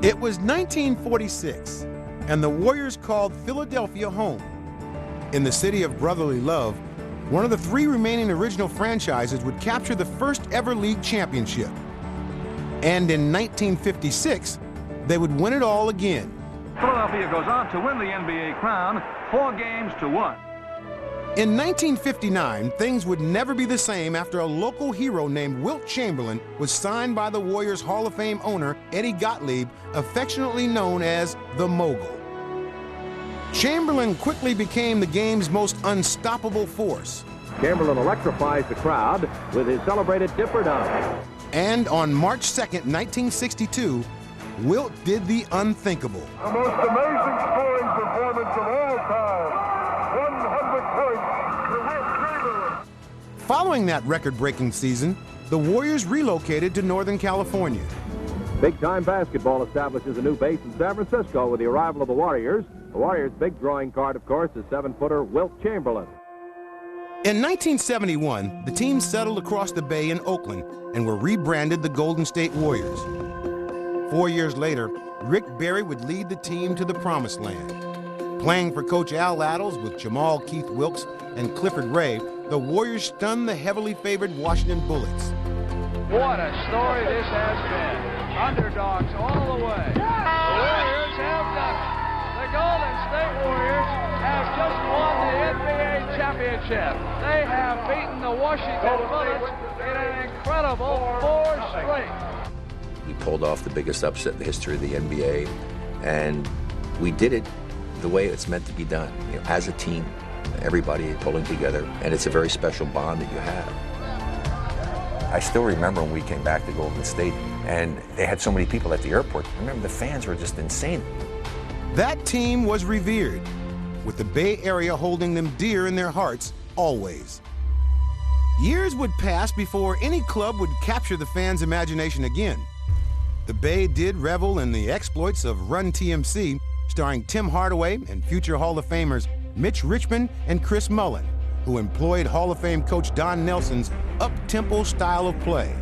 It was 1946, and the Warriors called Philadelphia home. In the city of brotherly love, one of the three remaining original franchises would capture the first ever league championship. And in 1956, they would win it all again. Philadelphia goes on to win the NBA crown 4-1. In 1959, things would never be the same after a local hero named Wilt Chamberlain was signed by the Warriors Hall of Fame owner Eddie Gottlieb, affectionately known as the Mogul. Chamberlain quickly became the game's most unstoppable force. Chamberlain electrifies the crowd with his celebrated dipper dunk. And on March 2nd, 1962, Wilt did the unthinkable. The most amazing scoring performance of all time. 100 points to Wilt Chamberlain. Following that record-breaking season, the Warriors relocated to Northern California. Big-time basketball establishes a new base in San Francisco with the arrival of the Warriors. The Warriors' big drawing card, of course, is 7-footer Wilt Chamberlain. In 1971, the team settled across the bay in Oakland and were rebranded the Golden State Warriors. 4 years later, Rick Barry would lead the team to the promised land. Playing for Coach Al Attles with Jamal Keith Wilkes and Clifford Ray, the Warriors stunned the heavily favored Washington Bullets. What a story this has been. Underdogs all the way. The Warriors have done it. The Golden State Warriors have just won the NBA championship. They have beaten the Washington Bullets in an incredible 4 straight. We pulled off the biggest upset in the history of the NBA, and we did it the way it's meant to be done, as a team, everybody pulling together, and it's a very special bond that you have. I still remember when we came back to Golden State, and they had so many people at the airport. I remember the fans were just insane. That team was revered, with the Bay Area holding them dear in their hearts always. Years would pass before any club would capture the fans' imagination again. The Bay did revel in the exploits of Run TMC, starring Tim Hardaway and future Hall of Famers Mitch Richmond and Chris Mullin, who employed Hall of Fame coach Don Nelson's up-tempo style of play.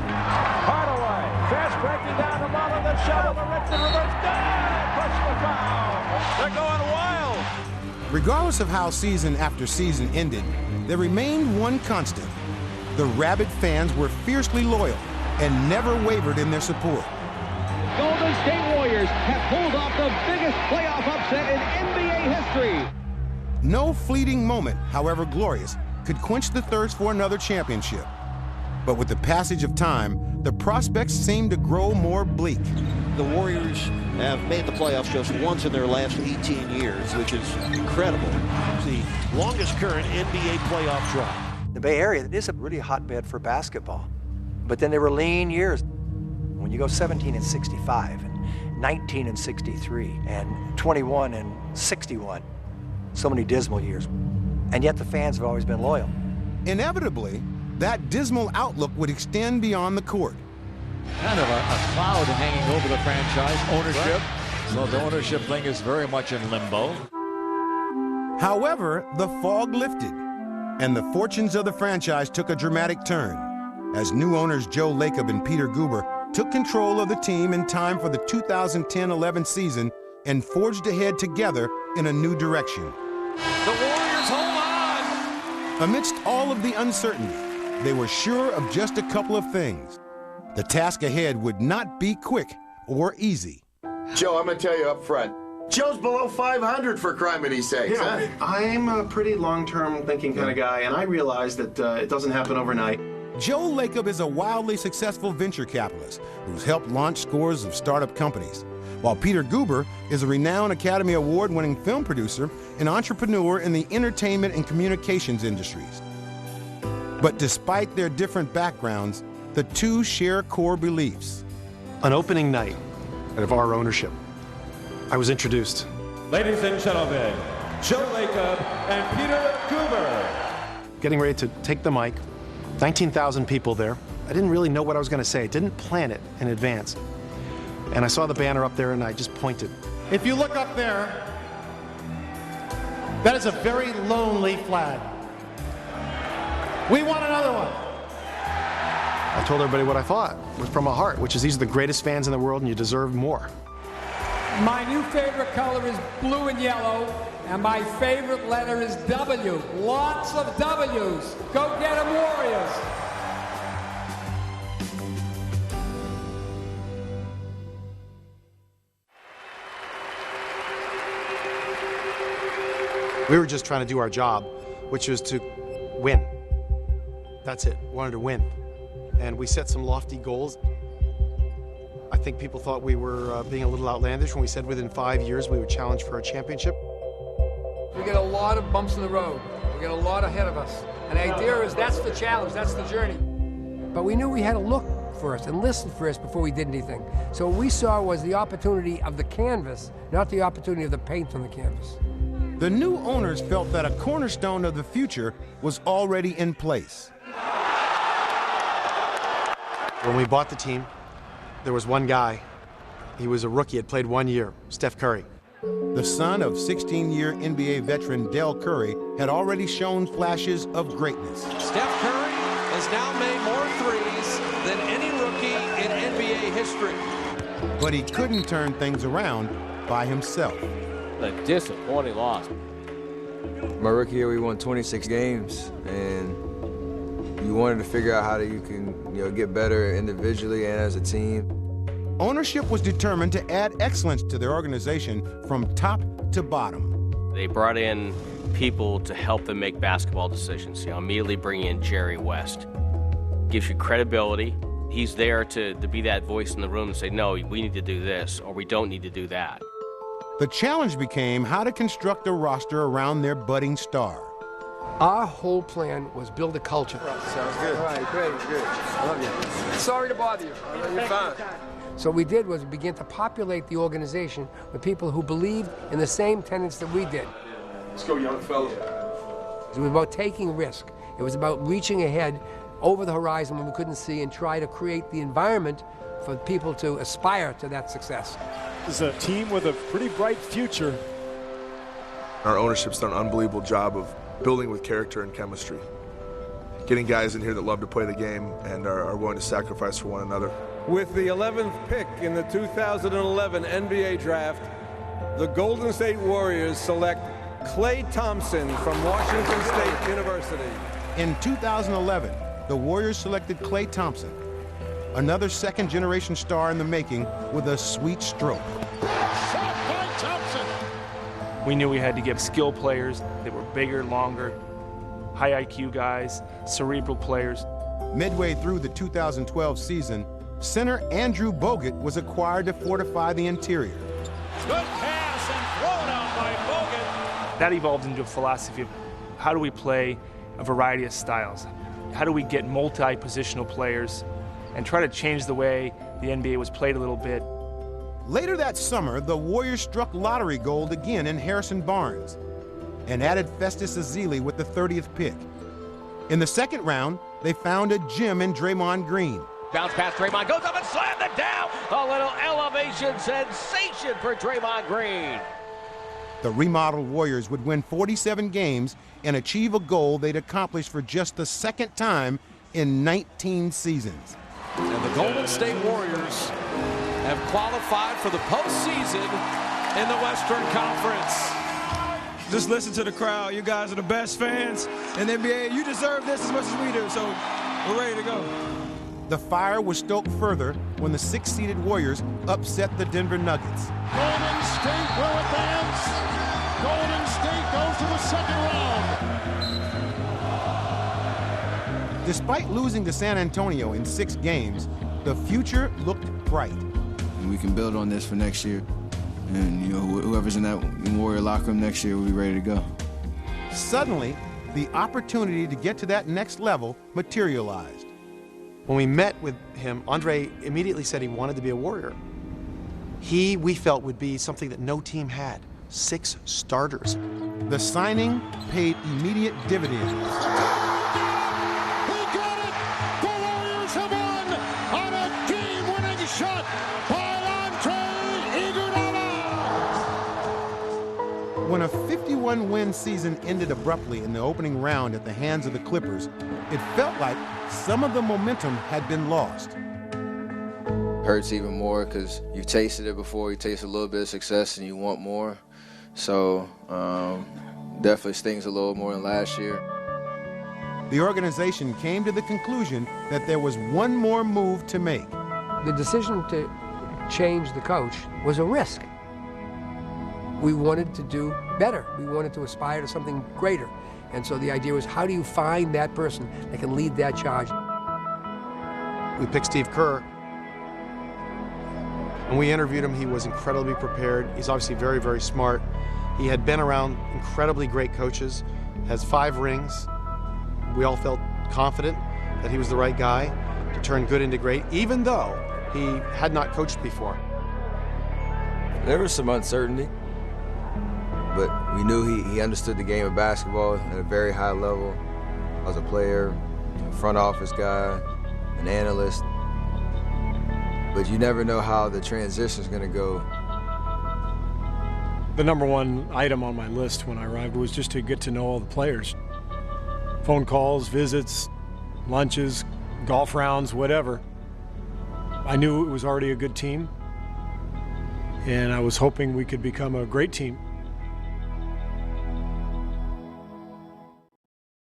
Hardaway, fast breaking down the bottom of the shovel, the Richmond reverse, push the foul. They're going wild. Regardless of how season after season ended, there remained one constant. The rabid fans were fiercely loyal and never wavered in their support. Golden State Warriors have pulled off the biggest playoff upset in NBA history. No fleeting moment, however glorious, could quench the thirst for another championship. But with the passage of time, the prospects seemed to grow more bleak. The Warriors have made the playoffs just once in their last 18 years, which is incredible. It's the longest current NBA playoff draw. The Bay Area is a really hotbed for basketball. But then there were lean years. When you go 17 and 65, and 19 and 63, and 21 and 61, so many dismal years. And yet the fans have always been loyal. Inevitably, that dismal outlook would extend beyond the court. Kind of a cloud hanging over the franchise ownership. So the ownership thing is very much in limbo. However, the fog lifted, and the fortunes of the franchise took a dramatic turn as new owners Joe Lacob and Peter Guber took control of the team in time for the 2010-11 season and forged ahead together in a new direction. The Warriors hold on. Amidst all of the uncertainty, they were sure of just a couple of things. The task ahead would not be quick or easy. Joe, I'm going to tell you up front, Joe's below 500 for criminy sakes, huh? I'm a pretty long-term thinking kind of guy, and I realize that it doesn't happen overnight. Joe Lacob is a wildly successful venture capitalist who's helped launch scores of startup companies, while Peter Guber is a renowned Academy Award-winning film producer and entrepreneur in the entertainment and communications industries. But despite their different backgrounds, the two share core beliefs. On opening night of our ownership, I was introduced. Ladies and gentlemen, Joe Lacob and Peter Guber. Getting ready to take the mic. 19,000 people there. I didn't really know what I was going to say. I didn't plan it in advance. And I saw the banner up there and I just pointed. If you look up there, that is a very lonely flag. We want another one. I told everybody what I thought from my heart, which is these are the greatest fans in the world and you deserve more. My new favorite color is blue and yellow, and my favorite letter is W. Lots of W's. Go get 'em, Warriors. We were just trying to do our job, which was to win. That's it. We wanted to win. And we set some lofty goals. I think people thought we were being a little outlandish when we said within 5 years we would challenge for a championship. We get a lot of bumps in the road. We get a lot ahead of us. And the idea is that's the challenge, that's the journey. But we knew we had to look first and listen first before we did anything. So what we saw was the opportunity of the canvas, not the opportunity of the paint on the canvas. The new owners felt that a cornerstone of the future was already in place. When we bought the team, there was one guy. He was a rookie, had played 1 year, Steph Curry. The son of 16-year NBA veteran Del Curry had already shown flashes of greatness. Steph Curry has now made more threes than any rookie in NBA history. But he couldn't turn things around by himself. A disappointing loss. My rookie year, we won 26 games, and you wanted to figure out how you can, get better individually and as a team. Ownership was determined to add excellence to their organization from top to bottom. They brought in people to help them make basketball decisions. Immediately bringing in Jerry West. Gives you credibility. He's there to be that voice in the room and say, no, we need to do this, or we don't need to do that. The challenge became how to construct a roster around their budding star. Our whole plan was build a culture. Sounds good. All right, great, good. I love you. Sorry to bother you. You're fine. So what we did was begin to populate the organization with people who believed in the same tenets that we did. Let's go, young fella. It was about taking risk. It was about reaching ahead over the horizon when we couldn't see and try to create the environment for people to aspire to that success. This is a team with a pretty bright future. Our ownership's done an unbelievable job of building with character and chemistry. Getting guys in here that love to play the game and are willing to sacrifice for one another. With the 11th pick in the 2011 NBA Draft, the Golden State Warriors select Klay Thompson from Washington State University. In 2011, the Warriors selected Klay Thompson, another second-generation star in the making with a sweet stroke. Shot by Thompson. We knew we had to get skill players. They were bigger, longer, high IQ guys, cerebral players. Midway through the 2012 season, center Andrew Bogut was acquired to fortify the interior. Good pass and thrown out by Bogut. That evolved into a philosophy of how do we play a variety of styles? How do we get multi-positional players and try to change the way the NBA was played a little bit? Later that summer, the Warriors struck lottery gold again in Harrison Barnes and added Festus Ezeli with the 30th pick. In the second round, they found a gem in Draymond Green. Bounce pass, Draymond goes up and slams it down. A little elevation sensation for Draymond Green. The remodeled Warriors would win 47 games and achieve a goal they'd accomplished for just the second time in 19 seasons. And the Golden State Warriors have qualified for the postseason in the Western Conference. Just listen to the crowd. You guys are the best fans in the NBA. You deserve this as much as we do, so we're ready to go. The fire was stoked further when the 6th-seeded Warriors upset the Denver Nuggets. Golden State will advance. Golden State goes to the second round. Despite losing to San Antonio in 6 games, the future looked bright. We can build on this for next year. And, whoever's in that Warrior locker room next year will be ready to go. Suddenly, the opportunity to get to that next level materialized. When we met with him, Andre immediately said he wanted to be a Warrior. We felt would be something that no team had, 6 starters. The signing paid immediate dividends. He got it! The Warriors have won on a game-winning shot by Andre Iguodala! When a 51-win season ended abruptly in the opening round at the hands of the Clippers, it felt like some of the momentum had been lost. hurts even more because you've tasted it before. You taste a little bit of success and you want more. So definitely stings a little more than last year. The organization came to the conclusion that there was one more move to make. The decision to change the coach was a risk. We wanted to do better. We wanted to aspire to something greater. And so the idea was, how do you find that person that can lead that charge? We picked Steve Kerr. When we interviewed him, he was incredibly prepared. He's obviously very, very smart. He had been around incredibly great coaches, has 5 rings. We all felt confident that he was the right guy to turn good into great, even though he had not coached before. There was some uncertainty, but we knew he understood the game of basketball at a very high level. As a player, front office guy, an analyst. But you never know how the transition is going to go. The number one item on my list when I arrived was just to get to know all the players. Phone calls, visits, lunches, golf rounds, whatever. I knew it was already a good team, and I was hoping we could become a great team.